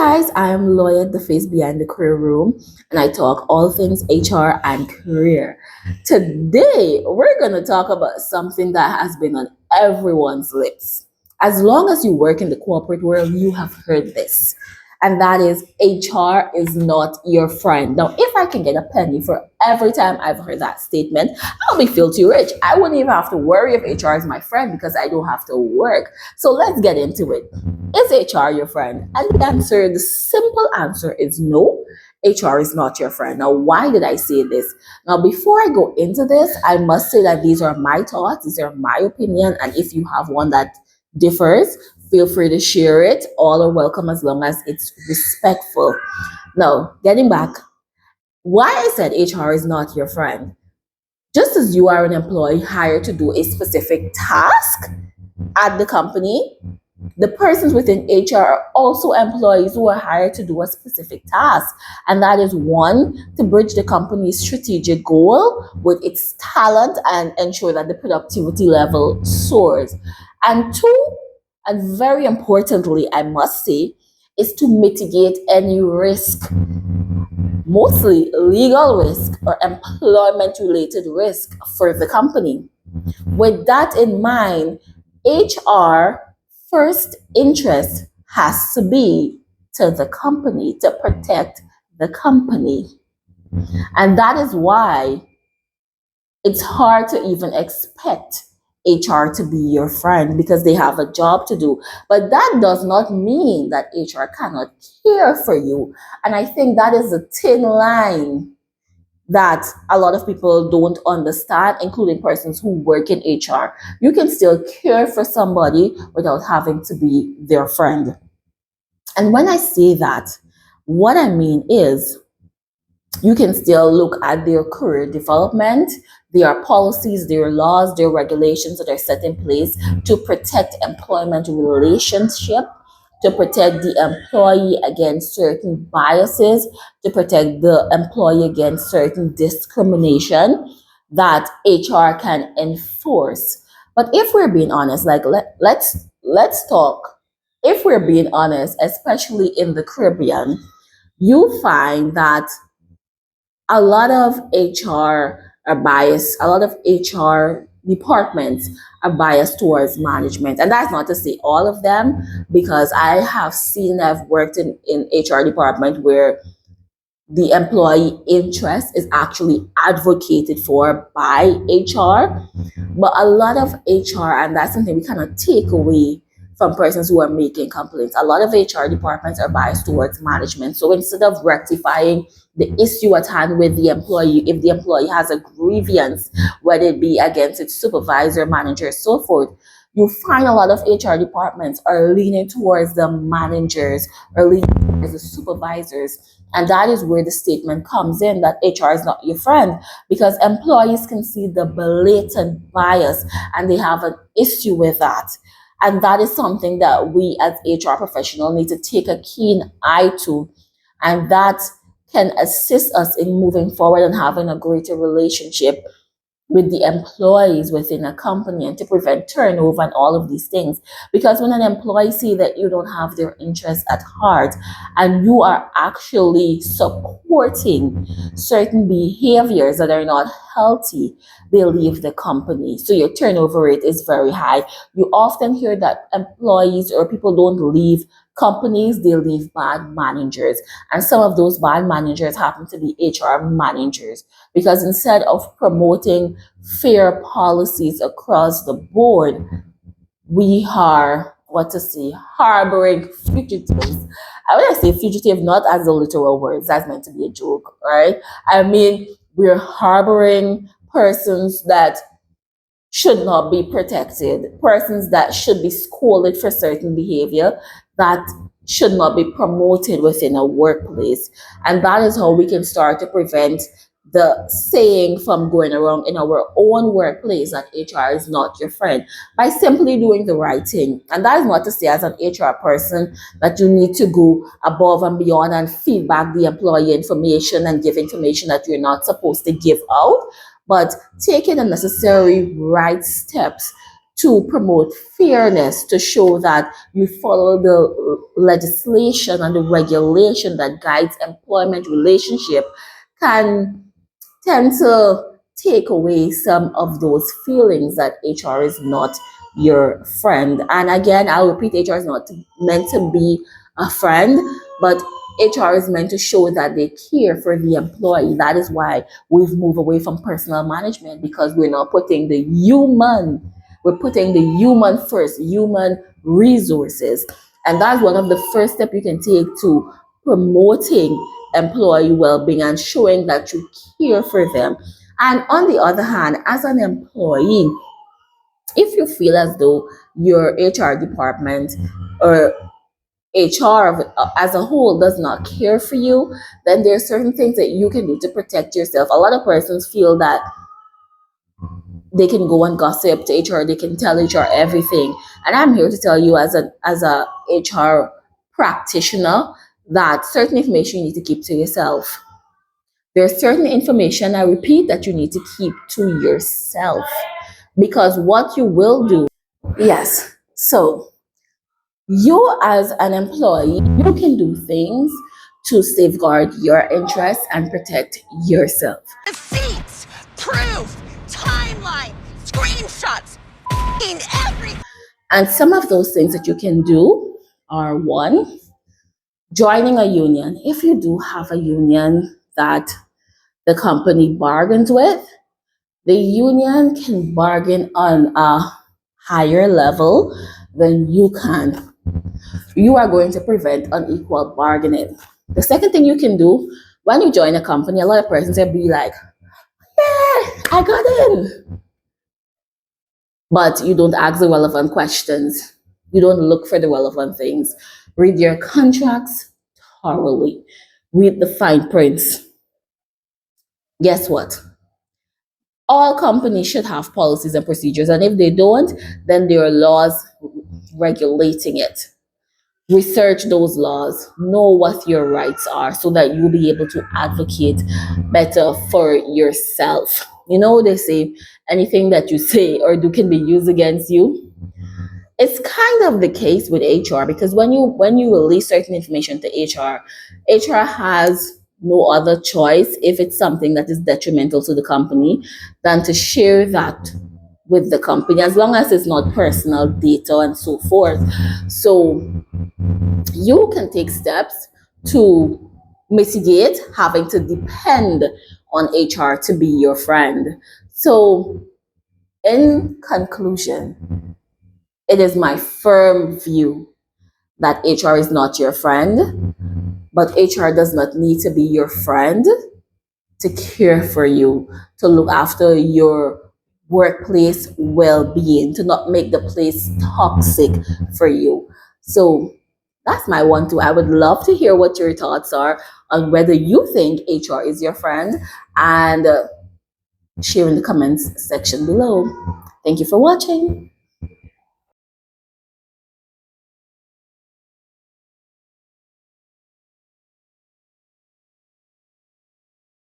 Guys, I am Lloyd, the face behind the career room, and I talk all things HR and career. Today, we're going to talk about something that has been on everyone's lips. As long as you work in the corporate world, you have heard this, and that is HR is not your friend. Now, if I can get a penny for every time I've heard that statement, I'll be filthy rich. I wouldn't even have to worry if HR is my friend because I don't have to work. So let's get into it. Is HR your friend? And the simple answer is no. HR is not your friend. Now, why did I say this? Now, before I go into this, I must say that these are my thoughts, these are my opinion, and if you have one that differs, feel free to share it. All are welcome as long as it's respectful. Now, getting back, why I said HR is not your friend. Just as you are an employee hired to do a specific task at the company, the persons within HR are also employees who are hired to do a specific task. And that is one, to bridge the company's strategic goal with its talent and ensure that the productivity level soars. And two, and very importantly, I must say, is to mitigate any risk, mostly legal risk or employment related risk for the company. With that in mind, HR first interest has to be to the company, to protect the company. And that is why it's hard to even expect HR to be your friend because they have a job to do. But that does not mean that HR cannot care for you. And I think that is a thin line that a lot of people don't understand, including persons who work in HR. You can still care for somebody without having to be their friend. And when I say that, what I mean is you can still look at their career development. There are policies, there are laws, there are regulations that are set in place to protect employment relationship, to protect the employee against certain biases, to protect the employee against certain discrimination that HR can enforce. But if we're being honest, like let's talk. If we're being honest, especially in the Caribbean, you find that a lot of HR are biased, a lot of HR departments are biased towards management. And that's not to say all of them, because I have seen, I've worked in HR department where the employee interest is actually advocated for by HR. But a lot of HR, and that's something we cannot take away from persons who are making complaints, a lot of HR departments are biased towards management. So instead of rectifying the issue at hand with the employee, if the employee has a grievance, whether it be against its supervisor, manager, so forth, you find a lot of HR departments are leaning towards the managers or leaning towards the supervisors. And that is where the statement comes in that HR is not your friend, because employees can see the blatant bias and they have an issue with that. And that is something that we as HR professionals need to take a keen eye to. And that can assist us in moving forward and having a greater relationship with the employees within a company and to prevent turnover and all of these things. Because when an employee see that you don't have their interests at heart and you are actually supporting certain behaviors that are not healthy, they leave the company. So your turnover rate is very high. You often hear that employees or people don't leave companies, they leave bad managers. And some of those bad managers happen to be HR managers, because instead of promoting fair policies across the board, we are, harboring fugitives. I when I say fugitive, not as the literal words, that's meant to be a joke, right? I mean, we're harboring persons that should not be protected, persons that should be scolded for certain behavior that should not be promoted within a workplace. And that is how we can start to prevent the saying from going around in our own workplace that HR is not your friend, by simply doing the right thing. And that is not to say as an HR person that you need to go above and beyond and feedback the employee information and give information that you're not supposed to give out, but taking the necessary right steps to promote fairness, to show that you follow the legislation and the regulation that guides employment relationship, can tend to take away some of those feelings that HR is not your friend. And again, I'll repeat, HR is not meant to be a friend, but HR is meant to show that they care for the employee. That is why we've moved away from personal management, because we're not putting the human, we're putting the human first, human resources. And that's one of the first steps you can take to promoting employee well-being and showing that you care for them. And on the other hand, as an employee, if you feel as though your HR department or HR as a whole does not care for you, then there are certain things that you can do to protect yourself. A lot of persons feel that they can go and gossip to HR, they can tell HR everything. And I'm here to tell you as a HR practitioner that certain information you need to keep to yourself. There's certain information, I repeat, that you need to keep to yourself, because what you will do, yes, so you as an employee, you can do things to safeguard your interests and protect yourself. Receipts, proof, timeline, screenshots, everything. And some of those things that you can do are: one, joining a union. If you do have a union that the company bargains with, the union can bargain on a higher level than you can. You are going to prevent unequal bargaining. The second thing you can do when you join a company, a lot of persons will be like, yeah, I got in. But you don't ask the relevant questions. You don't look for the relevant things. Read your contracts thoroughly. Read the fine prints. Guess what? All companies should have policies and procedures, and if they don't, then there are laws regulating it. Research those laws, know what your rights are, so that you'll be able to advocate better for yourself. You know, they say anything that you say or do can be used against you. It's kind of the case with HR, because when you release certain information to HR has no other choice, if it's something that is detrimental to the company, than to share that with the company, as long as it's not personal data and so forth. So you can take steps to mitigate having to depend on HR to be your friend. So in conclusion, it is my firm view that HR is not your friend, but HR does not need to be your friend to care for you, to look after your workplace well-being, to not make the place toxic for you. So that's my one two. I would love to hear what your thoughts are on whether you think HR is your friend, and share in the comments section below. Thank you for watching.